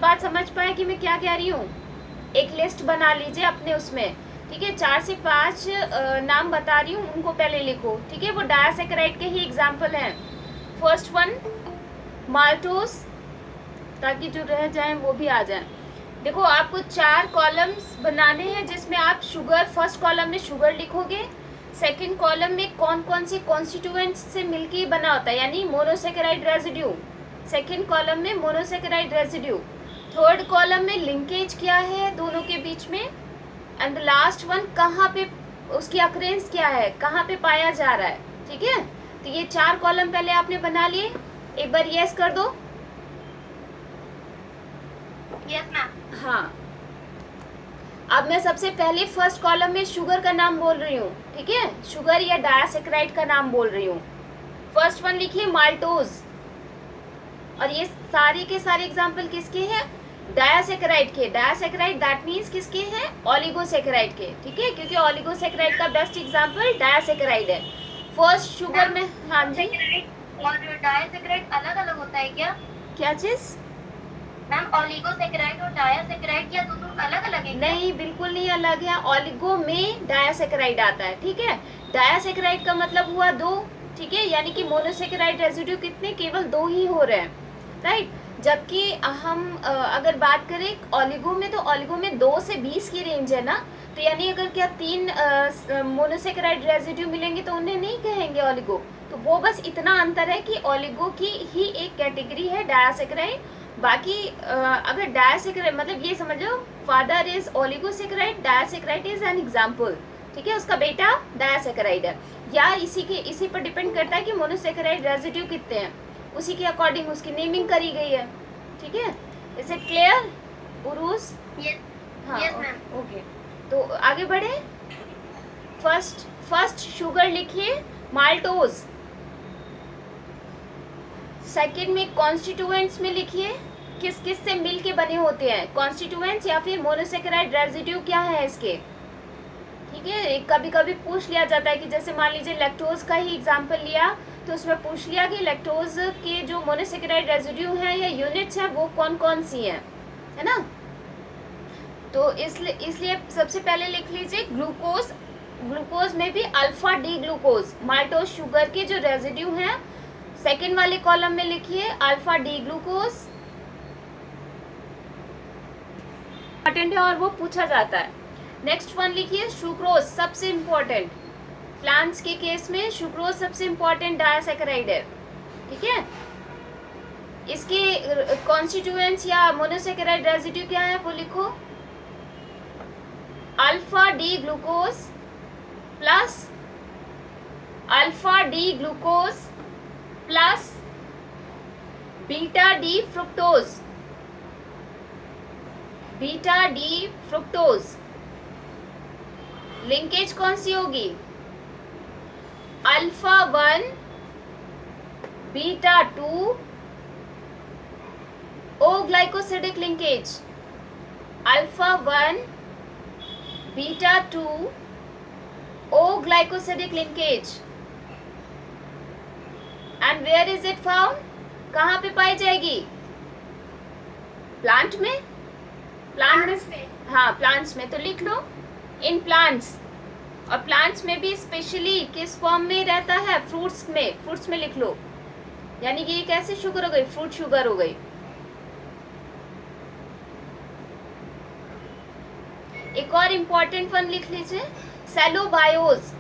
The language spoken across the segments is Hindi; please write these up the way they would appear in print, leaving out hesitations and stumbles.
बात समझ पाए कि मैं क्या कह रही हूँ? एक लिस्ट बना लीजिए अपने उसमें, ठीक है। 4 से 5 नाम बता रही हूँ, उनको पहले लिखो, ठीक है। वो डायसैकेराइड के ही एग्जाम्पल हैं। फर्स्ट वन माल्टोस, ताकि जो रह जाएं वो भी आ जाएं। देखो आपको 4 कॉलम्स बनाने हैं जिसमें आप शुगर, फर्स्ट कॉलम में शुगर लिखोगे, सेकंड कॉलम में कौन कौन से कॉन्स्टिट्यूएंट्स से मिलके बना होता है, यानी मोनोसेकेराइड रेजिड्यू, सेकंड कॉलम में मोनोसेकेराइड रेजिड्यू, थर्ड कॉलम में लिंकेज क्या है दोनों के बीच में, एंड द लास्ट वन कहाँ पे उसकी अक्रेंस क्या है, कहाँ पे पाया जा रहा है, ठीक है। तो ये 4 कॉलम पहले आपने बना लिए, एक बार यस कर दो। Yes ma'am. हाँ, अब मैं सबसे पहले फर्स्ट कॉलम में शुगर का नाम बोल रही हूँ, ठीक है, शुगर या डायसैकेराइड का नाम बोल रही हूँ। फर्स्ट वन लिखिए माल्टोज, और ये सारे के सारे एग्जाम्पल किसके हैं? डायसैकेराइड के। डायसैकेराइड दैट मीन्स किसके हैं? ओलिगोसैकेराइड के, ठीक है, क्योंकि ओलिगोसैकेराइड का बेस्ट एग्जाम्पल डायसैकेराइड है। फर्स्ट शुगर में, हाँ जी, और डायसैकेराइड अलग अलग होता है क्या? क्या चीज मैम, ओलिगोसैकेराइड और डायसैकेराइड क्या दोनों अलग अलग है? नहीं, बिल्कुल नहीं अलग है। ओलिगो में डायसैकेराइड आता है, ठीक है। डायसैकेराइड का मतलब हुआ 2, ठीक है, यानी कि मोनोसेकेराइड रेजिड्यू कितने? केवल 2 ही हो रहे हैं, राइट। जबकि हम अगर बात करें ओलिगो में, तो ओलिगो में 2 से 20 की रेंज है ना, तो यानी अगर क्या 3 मोनोसेकेराइड रेजिड्यू मिलेंगे तो उन्हें नहीं कहेंगे ओलिगो। तो वो बस इतना अंतर है कि ओलिगो की ही एक कैटेगरी है डायसैकेराइड। बाकी अगर डायसैकेराइड मतलब ये समझ लो, father is oligosaccharide, disaccharide is an example, ठीक है, उसका बेटा डायसैकेराइड है। या इसी पर डिपेंड करता है कि मोनोसेकेराइड रेजिड्यू कितने हैं, उसी के अकॉर्डिंग उसकी नेमिंग करी गई है, ठीक है। इज इट क्लियर उरूस? हाँ, ओके। तो आगे बढ़े। फर्स्ट शुगर लिखिए माल्टोज, सेकंड में कॉन्स्टिट्यूएंट्स में लिखिए किस किस से मिल के बने होते हैं, कॉन्स्टिट्यूएंट्स या फिर मोनोसेकेराइड रेजिड्यू क्या है इसके, ठीक है। कभी कभी पूछ लिया जाता है कि जैसे मान लीजिए लैक्टोज का ही एग्जांपल लिया, तो उसमें पूछ लिया कि लैक्टोज के जो मोनोसेकेराइड रेजिड्यू हैं या यूनिट्स हैं वो कौन कौन सी हैं, है ना। तो इसलिए सबसे पहले लिख लीजिए ग्लूकोज। ग्लूकोज में भी alpha D glucose, maltose sugar के जो रेजिड्यू हैं, सेकेंड वाले कॉलम में लिखिए अल्फा डी ग्लूकोज, इंपॉर्टेंट है और वो पूछा जाता है। नेक्स्ट वन लिखिए सुक्रोज, सबसे इंपॉर्टेंट, प्लांट्स के केस में सुक्रोज सबसे इंपॉर्टेंट डायसैकेराइड है, ठीक है। इसके कॉन्स्टिट्यूएंट्स या मोनोसेकेराइड रेजिड्यू क्या है वो लिखो, alpha D glucose plus alpha D glucose plus beta D fructose, beta D fructose. Linkage कौन सी होगी? Alpha 1 beta 2 O glycosidic linkage, alpha 1 beta 2 O glycosidic linkage. And where is it found? कहाँ पे पाई जाएगी? प्लांट में, प्लांट में, हाँ प्लांट्स में। तो लिख लो इन प्लांट्स, और प्लांट्स में भी स्पेशली किस फॉर्म में रहता है? फ्रूट्स में, फ्रूट्स में लिख लो, यानी कि ये कैसे शुगर हो गई? फ्रूट शुगर हो गई। एक और इम्पॉर्टेंट वन लिख लीजिए सेलोबायोज,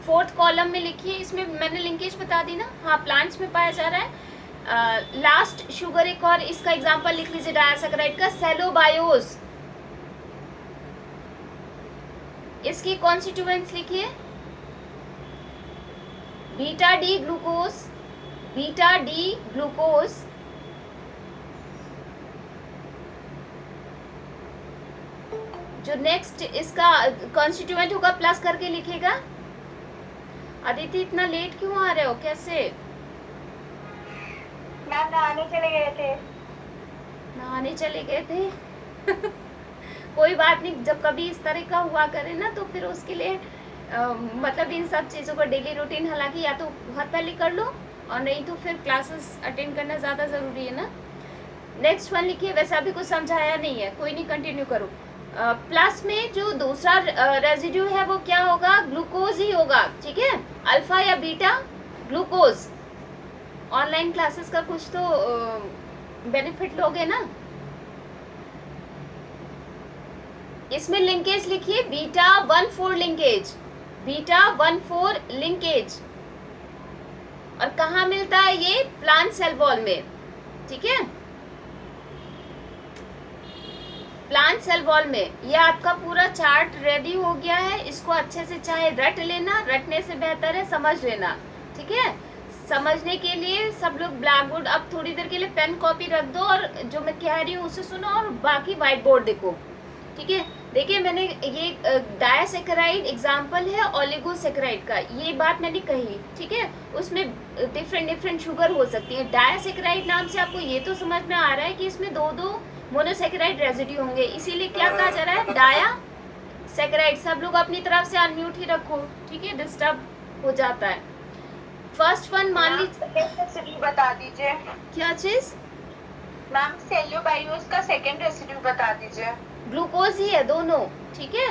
फोर्थ कॉलम में लिखिए, इसमें मैंने लिंकेज बता दी ना, हाँ प्लांट्स में पाया जा रहा है। लास्ट शुगर एक और इसका एग्जांपल लिख लीजिए डायसैकेराइड का, सेलोबायोज। इसकी कॉन्स्टिट्यूएंट्स लिखिए beta D glucose, beta D glucose जो नेक्स्ट इसका कॉन्स्टिट्यूएंट होगा प्लस करके लिखेगा। अदिति इतना लेट क्यों आ रहे हो, कैसे? मैम नहाने चले गए थे। नहाने चले गए थे कोई बात नहीं, जब कभी इस तरह का हुआ करे ना तो फिर उसके लिए मतलब इन सब चीज़ों का डेली रूटीन हालांकि या तो बहुत पहले कर लो, और नहीं तो फिर क्लासेस अटेंड करना ज़्यादा ज़रूरी है ना। नेक्स्ट वन लिखिए, वैसे अभी कुछ समझाया नहीं है, कोई नहीं, कंटिन्यू करो। प्लस में जो दूसरा रेजिड्यू है वो क्या होगा, ग्लूकोज ही होगा, ठीक है, अल्फा या बीटा ग्लूकोज। ऑनलाइन क्लासेस का कुछ तो बेनिफिट लोगे ना। इसमें लिंकेज लिखिए बीटा 1,4 लिंकेज, बीटा 1,4 लिंकेज। और कहाँ मिलता है ये, प्लांट सेल वॉल में, ठीक है, प्लांट सेल वॉल में। ये आपका पूरा चार्ट रेडी हो गया है, इसको अच्छे से चाहे रट लेना, रटने से बेहतर है समझ लेना, ठीक है। समझने के लिए सब लोग ब्लैक बोर्ड, अब थोड़ी देर के लिए पेन कॉपी रख दो और जो मैं कह रही हूँ उसे सुनो, और बाकी व्हाइट बोर्ड देखो, ठीक है। देखिए मैंने ये डायासेकेराइड एग्जाम्पल है ओलिगोसेकेराइड का, ये बात मैंने कही, ठीक है। उसमें डिफरेंट शुगर हो सकती है। डायासेकेराइड नाम से आपको ये तो समझ में आ रहा है कि इसमें दो मोनोसेकेराइड रेजिड्यू होंगे, इसीलिए क्या कहा जा रहा है, डायासेकेराइड। सब लोग अपनी तरफ से अनम्यूट ही रखो, ठीक है, डिस्टर्ब हो जाता है। फर्स्ट वन मान लीजिए, बता दीजिए क्या चीज मैम, सेल्यूबाइयोस का सेकंड रेसिड्यू बता दीजिए। ग्लूकोज ही है दोनों, ठीक है,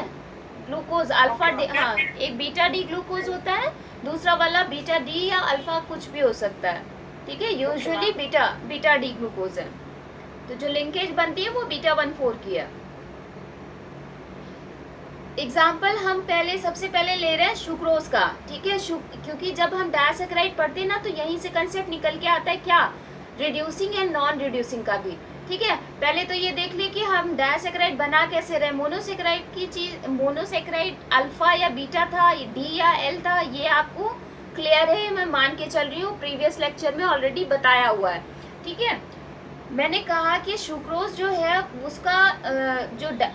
ग्लूकोज अल्फा डी, हाँ एक बीटा डी ग्लूकोज होता है, दूसरा वाला बीटा डी या अल्फा कुछ भी हो सकता है, ठीक है, यूजुअली बीटा डी ग्लूकोज है। तो जो लिंकेज बनती है वो बीटा 1,4 की है। एग्जाम्पल हम सबसे पहले ले रहे हैं सुक्रोज का, ठीक है, क्योंकि जब हम डायासेकेराइड पढ़ते हैं ना तो यहीं से कंसेप्ट निकल के आता है क्या, रिड्यूसिंग एंड नॉन रिड्यूसिंग का भी, ठीक है। पहले तो ये देख ले कि हम डायासेकेराइड बना कैसे रहे। मोनोसेकेराइड की चीज, मोनोसेकेराइड अल्फा या बीटा था, डी या एल था, ये आपको क्लियर है, मैं मान के चल रही हूँ, प्रीवियस लेक्चर में ऑलरेडी बताया हुआ है, ठीक है। मैंने कहा कि सुक्रोज जो है उसका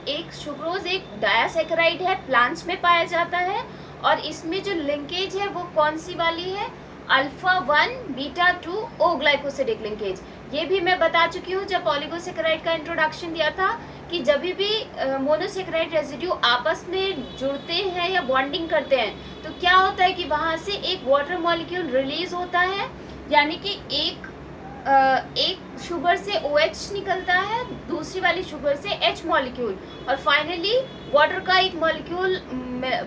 एक सुक्रोज एक डायासेकेराइड है, प्लांट्स में पाया जाता है, और इसमें जो लिंकेज है वो कौन सी वाली है, alpha 1 beta 2 O glycosidic linkage. ये भी मैं बता चुकी हूँ जब ओलिगोसेकेराइड का इंट्रोडक्शन दिया था कि जब भी मोनोसेकेराइड रेजिड्यू आपस में जुड़ते हैं या बॉन्डिंग करते हैं तो क्या होता है कि वहाँ से एक वाटर मॉलिक्यूल रिलीज होता है, यानी कि एक शुगर से OH निकलता है, दूसरी वाली शुगर से H मॉलिक्यूल, और फाइनली वाटर का एक मॉलिक्यूल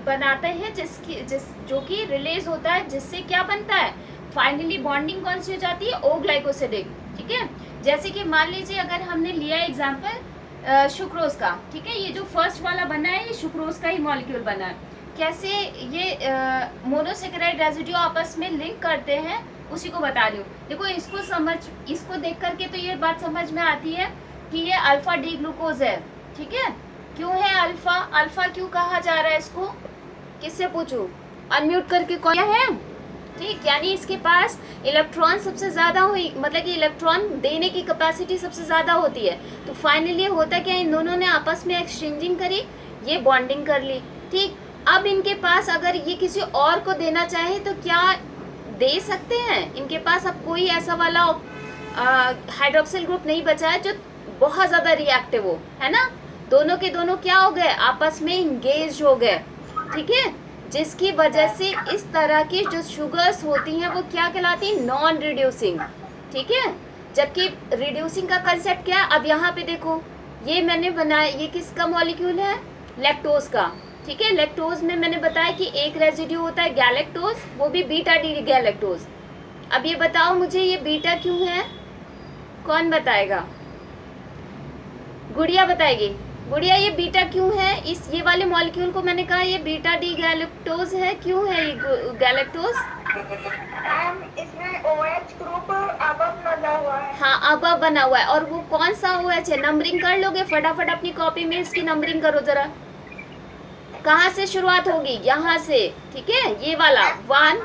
बनाते हैं जो कि रिलीज होता है, जिससे क्या बनता है, फाइनली बॉन्डिंग कौन सी हो जाती है, ओ ग्लाइकोसिडिक, ठीक है। जैसे कि मान लीजिए अगर हमने लिया एग्जाम्पल सुक्रोज का, ठीक है, ये जो फर्स्ट वाला बना है ये सुक्रोज का ही मॉलिक्यूल बना है। कैसे ये मोनोसेकेराइड रेजिड्यू आपस में लिंक करते हैं उसी को बता रही हूँ। देखो इसको देख करके तो ये बात समझ में आती है कि ये अल्फा डी ग्लूकोज है, ठीक है। क्यों है अल्फा क्यों कहा जा रहा है इसको, किससे पूछूं, अनम्यूट करके कौन है, ठीक, यानी इसके पास इलेक्ट्रॉन सबसे ज्यादा हुई, मतलब कि इलेक्ट्रॉन देने की कैपेसिटी सबसे ज्यादा होती है। तो फाइनली होता क्या, इन दोनों ने आपस में एक्सचेंजिंग करी, ये बॉन्डिंग कर ली, ठीक। अब इनके पास अगर ये किसी और को देना चाहे तो क्या दे सकते हैं, इनके पास अब कोई ऐसा वाला हाइड्रोक्सिल ग्रुप नहीं बचा है जो बहुत ज्यादा रिएक्टिव हो, है ना। दोनों के दोनों क्या हो गए, आपस में इंगेज हो गए, ठीक है, जिसकी वजह से इस तरह की जो शुगर्स होती हैं वो क्या कहलाती हैं, नॉन रिड्यूसिंग, ठीक है। जबकि रिड्यूसिंग का कंसेप्ट क्या है, अब यहाँ पे देखो ये मैंने बनाया, ये किसका मॉलिक्यूल है, लैक्टोज का, ठीक है। लैक्टोज में मैंने बताया कि एक रेजिड्यू होता है गैलेक्टोज, वो भी बीटा डी गैलेक्टोज। अब ये बताओ मुझे ये बीटा क्यों है, कौन बताएगा, गुड़िया बताएगी, गुड़िया ये बीटा क्यों है, ये वाले मॉलिक्यूल को मैंने कहा ये बीटा डी गैलेक्टोज है, क्यों है ये गैलेक्टोज, इसमें OH ग्रुप अबव बना हुआ है, हाँ अबव बना हुआ है, और वो कौन सा OH है, नंबरिंग कर लोगे फटाफट अपनी कॉपी में, इसकी नंबरिंग करो जरा, कहाँ से शुरुआत होगी, यहाँ से, ठीक है, ये वाला 1,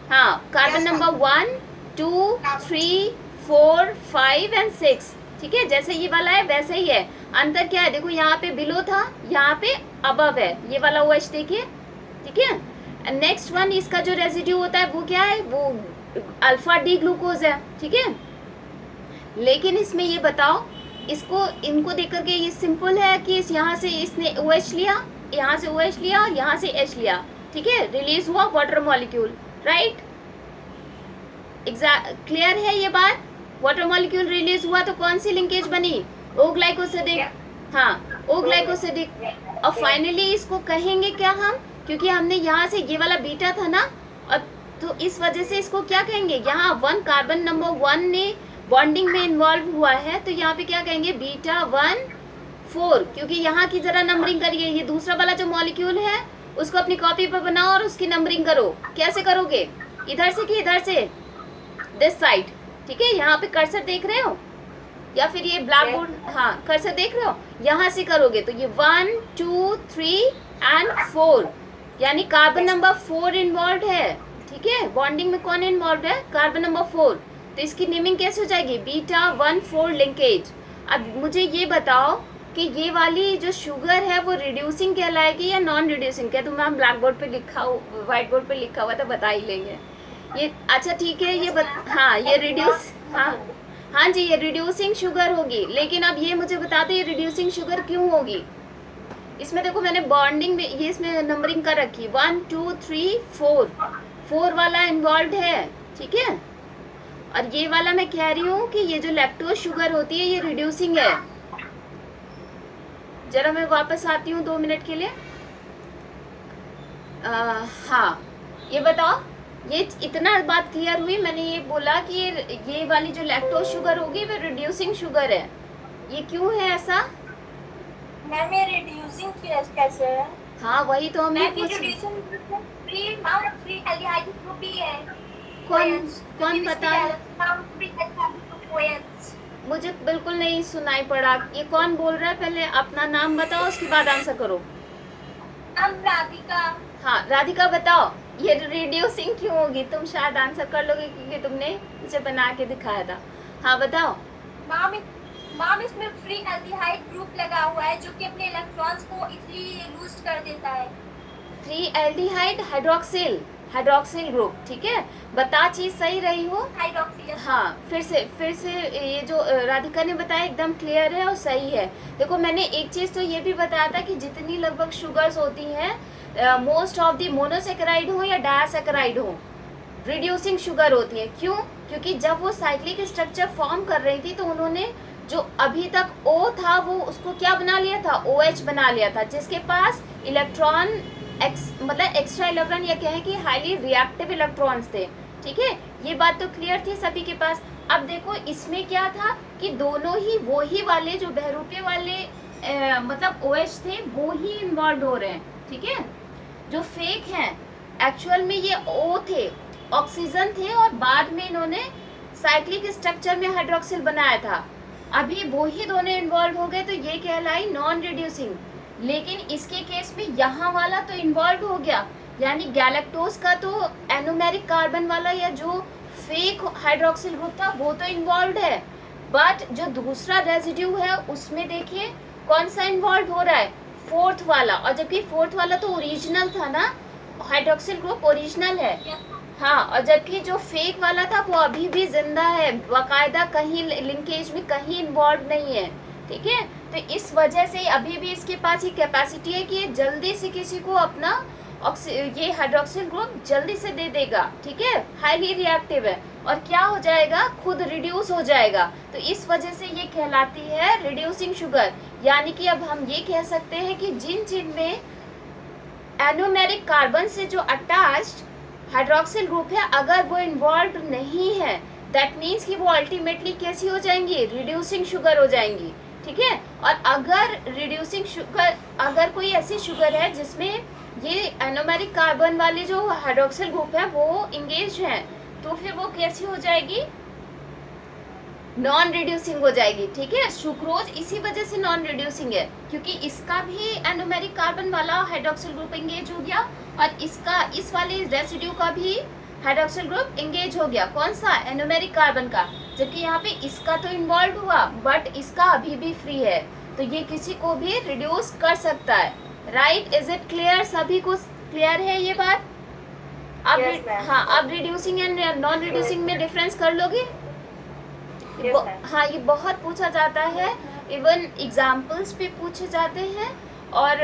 हाँ कार्बन नंबर 1 2 3 4 5 एंड 6, ठीक है, जैसे ये वाला है वैसे ही है। अंतर क्या है, देखो यहाँ पे बिलो था, यहाँ पे अबव है, ये वाला OH देखिए, ठीक है। नेक्स्ट वन इसका जो रेजिड्यू होता है वो क्या है, वो अल्फा डी ग्लूकोज है, ठीक है। लेकिन इसमें ये बताओ, इनको देख करके ये सिंपल है कि यहाँ से इसने OH लिया, यहाँ से OH लिया, यहाँ से H लिया, ठीक है, रिलीज हुआ वाटर मॉलिक्यूल, राइट, क्लियर है ये बात, वाटर मॉलिक्यूल रिलीज हुआ तो कौन सी लिंकेज बनी? ओ ग्लाइकोसिडिक, हाँ ओ ग्लाइकोसिडिक। और फाइनली इसको कहेंगे क्या हम, क्योंकि हमने यहाँ से ये वाला बीटा था ना, और तो इस वजह से इसको क्या कहेंगे, यहाँ 1 कार्बन नंबर 1 ने बॉन्डिंग में इन्वॉल्व हुआ है, तो यहाँ पे क्या कहेंगे, बीटा 1 4, क्योंकि यहाँ की जरा नंबरिंग करिए, ये दूसरा वाला जो मॉलिक्यूल है उसको अपनी कॉपी पर बनाओ और उसकी नंबरिंग करो। कैसे करोगे, इधर से कि इधर से, दिस साइड, ठीक है। यहाँ पे कर्सर देख रहे हो या फिर ये ब्लैक बोर्ड, हाँ कर्सर देख रहे हो, यहाँ से करोगे तो ये 1 2 3 एंड 4, यानी कार्बन नंबर 4 इन्वॉल्व है, ठीक है। बॉन्डिंग में कौन इन्वॉल्व है, कार्बन नंबर 4, तो इसकी नेमिंग कैसे हो जाएगी, बीटा 1 4 लिंकेज। अब मुझे ये बताओ कि ये वाली जो शुगर है वो रिड्यूसिंग कहलाएगी या नॉन रिड्यूसिंग? क्या तुम हम ब्लैक बोर्ड पे लिखा हो, व्हाइट बोर्ड पे लिखा हुआ तो बता ही लेंगे ये। अच्छा ठीक है, ये हाँ ये रिड्यूस, हाँ जी ये रिड्यूसिंग शुगर होगी। लेकिन अब ये मुझे बता दो ये रिड्यूसिंग शुगर क्यों होगी? इसमें देखो मैंने बॉन्डिंग में ये इसमें नंबरिंग कर रखी, 1 2 3 4, 4 वाला इन्वॉल्व है, ठीक है। और ये वाला मैं कह रही हूँ कि ये जो लैक्टोज शुगर होती है ये रिड्यूसिंग है। जरा मैं वापस आती हूँ 2 मिनट के लिए। हाँ ये बताओ, ये इतना बात क्लियर हुई, मैंने ये बोला कि ये वाली जो लैक्टोज शुगर होगी वो रिड्यूसिंग शुगर है। ये क्यों है ऐसा? मैम ये रिड्यूसिंग कैसे है? हाँ वही तो हमने कौन बता, मुझे बिल्कुल नहीं सुनाई पड़ा। ये कौन बोल रहा है, पहले अपना नाम बताओ उसके बाद आंसर करो। राधिका। हाँ राधिका बताओ ये रिड्यूसिंग क्यों होगी? तुम शायद आंसर कर लोगे क्योंकि तुमने इसे बना के दिखाया था। हाँ बताओ। मैम इसमें फ्री एल्डिहाइड ग्रुप लगा हुआ है जो कि अपने इलेक्ट्रॉन्स को इजीली लूज कर देता है। फ्री एल्डिहाइड हाइड्रोक्सिल ग्रुप, ठीक है। बता चीज सही रही हो? हाइड्रोक्सिल। हाँ फिर से ये जो राधिका ने बताया एकदम क्लियर है और सही है। देखो मैंने एक चीज तो ये भी बताया था कि जितनी लगभग शुगर्स होती हैं मोस्ट ऑफ दी मोनोसेकेराइड हो या डायासेकेराइड हो रिड्यूसिंग शुगर होती है। क्यों? क्योंकि जब वो साइक्लिक स्ट्रक्चर फॉर्म कर रही थी तो उन्होंने जो अभी तक O था वो उसको क्या बना लिया था, OH बना लिया था, जिसके पास इलेक्ट्रॉन मतलब एक्स्ट्रा इलेक्ट्रॉन या कहें कि हाईली रिएक्टिव इलेक्ट्रॉन्स थे, ठीक है। ये बात तो क्लियर थी सभी के पास। अब देखो इसमें क्या था कि दोनों ही वो ही वाले जो बहरूपे वाले मतलब OH थे वो ही इन्वॉल्व हो रहे हैं, ठीक है। जो फेक हैं एक्चुअल में ये O थे, ऑक्सीजन थे, और बाद में इन्होंने साइक्लिक स्ट्रक्चर में हाइड्रोक्सिल बनाया था। अभी वो ही दोनों इन्वॉल्व हो गए तो ये कहलाई नॉन रिड्यूसिंग। लेकिन इसके केस में यहाँ वाला तो इन्वॉल्व हो गया, यानी गैलेक्टोज का तो एनोमेरिक कार्बन वाला या जो फेक हाइड्रोक्सिल ग्रुप था वो तो इन्वॉल्व है, बट जो दूसरा रेजिड्यू है उसमें देखिए कौन सा इन्वॉल्व हो रहा है, फोर्थ वाला। और जबकि फोर्थ वाला तो ओरिजिनल था ना, हाइड्रोक्सिल ग्रुप ओरिजिनल है, हाँ। और जबकि जो फेक वाला था वो अभी भी जिंदा है, बाकायदा कहीं लिंकेज में कहीं इन्वॉल्व नहीं है, ठीक है। तो इस वजह से अभी भी इसके पास ये कैपेसिटी है कि ये जल्दी से किसी को अपना ये हाइड्रोक्सिल ग्रुप जल्दी से दे देगा, ठीक है। हाईली रिएक्टिव है और क्या हो जाएगा, खुद रिड्यूस हो जाएगा। तो इस वजह से ये कहलाती है रिड्यूसिंग शुगर। यानी कि अब हम ये कह सकते हैं कि जिन में एनोमेरिक कार्बन से जो अटैच्ड हाइड्रोक्सिल ग्रुप है अगर वो इन्वॉल्व नहीं है, दैट मीन्स कि वो अल्टीमेटली कैसी हो जाएंगी, रिड्यूसिंग शुगर हो जाएंगी, ठीक है। और अगर रिड्यूसिंग शुगर, अगर कोई ऐसी शुगर है जिसमें ये एनोमेरिक कार्बन वाले जो हाइड्रोक्सिल ग्रुप है वो इंगेज हैं, तो फिर वो कैसी हो जाएगी, नॉन रिड्यूसिंग हो जाएगी, ठीक है। सुक्रोज इसी वजह से नॉन रिड्यूसिंग है क्योंकि इसका भी एनोमेरिक कार्बन वाला हाइड्रोक्सिल ग्रुप एंगेज हो गया और इसका इस वाले रेसिड्यू का भी हाइड्रोक्सिल ग्रुप एंगेज हो गया, कौन सा, एनोमेरिक कार्बन का। जबकि यहाँ पे इसका तो इन्वॉल्व हुआ बट इसका अभी भी फ्री है, तो ये किसी को भी रिड्यूस कर सकता है, राइट। Is it clear? सभी को क्लियर है ये बात? अब yes, हाँ, अब रिड्यूसिंग एंड नॉन रिड्यूसिंग में डिफरेंस कर लोगे? हाँ ये बहुत पूछा जाता है, इवन एग्जाम्पल्स भी पूछे जाते हैं और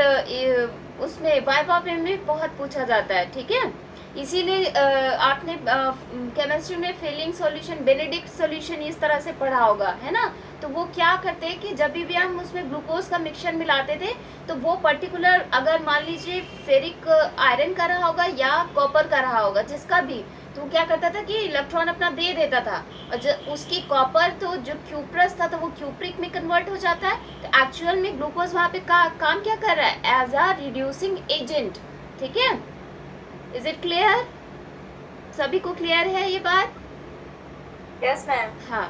उसमें वाइवा में भी बहुत पूछा जाता है, ठीक है। इसीलिए आपने केमिस्ट्री में फिलिंग सॉल्यूशन, बेनेडिक्ट सॉल्यूशन इस तरह से पढ़ा होगा, है ना। तो वो क्या करते हैं कि जब भी हम उसमें ग्लूकोज का मिक्सचर मिलाते थे तो वो पर्टिकुलर, अगर मान लीजिए फेरिक आयरन का रहा होगा या कॉपर का रहा होगा, जिसका भी, तो वो क्या करता था कि इलेक्ट्रॉन अपना दे देता था, और जब उसकी कॉपर तो जो क्यूप्रस था तो वो क्यूप्रिक में कन्वर्ट हो जाता है। तो एक्चुअल में ग्लूकोज वहाँ पे काम क्या कर रहा है, एज अ रिड्यूसिंग एजेंट। ठीक है, इज इट क्लियर? सभी को क्लियर है ये बात? Yes ma'am. हाँ,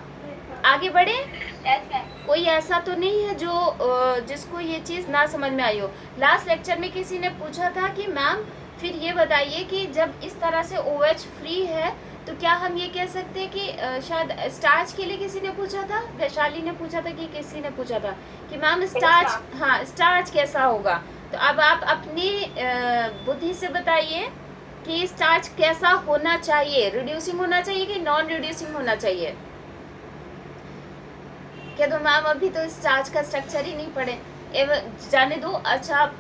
आगे बढ़े। Yes ma'am. कोई कोई ऐसा तो नहीं है जो जिसको ये चीज़ ना समझ में आई हो। लास्ट लेक्चर में किसी ने पूछा था कि मैम फिर ये बताइए कि जब इस तरह से OH फ्री है तो क्या हम ये कह सकते हैं कि शायद स्टार्च के लिए किसी ने पूछा था, वैशाली ने पूछा था कि किसी ने पूछा था कि मैम स्टार्च, हाँ स्टार्च कैसा होगा। तो अब आप अपनी बुद्धि से बताइए कि स्टार्च कैसा होना चाहिए, रिड्यूसिंग होना चाहिए कि नॉन रिड्यूसिंग होना चाहिए। क्या तो मैम अभी तो स्टार्च का स्ट्रक्चर ही नहीं पढ़े, जाने दो। अच्छा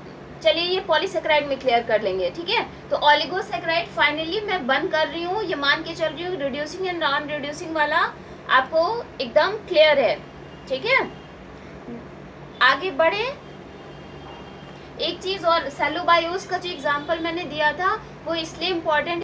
चलिए ये पॉलीसेकेराइड में क्लियर कर लेंगे, ठीक है। तो ऑलिगोसेकेराइड फाइनली मैं बंद कर रही हूँ, ये मान के चल रही हूँ रिड्यूसिंग एंड नॉन रिड्यूसिंग वाला आपको एकदम क्लियर है, ठीक है। आगे बढ़े। एक चीज़ और, सेलोबायोस का जो एग्जाम्पल मैंने दिया था वो इसलिए इम्पोर्टेंट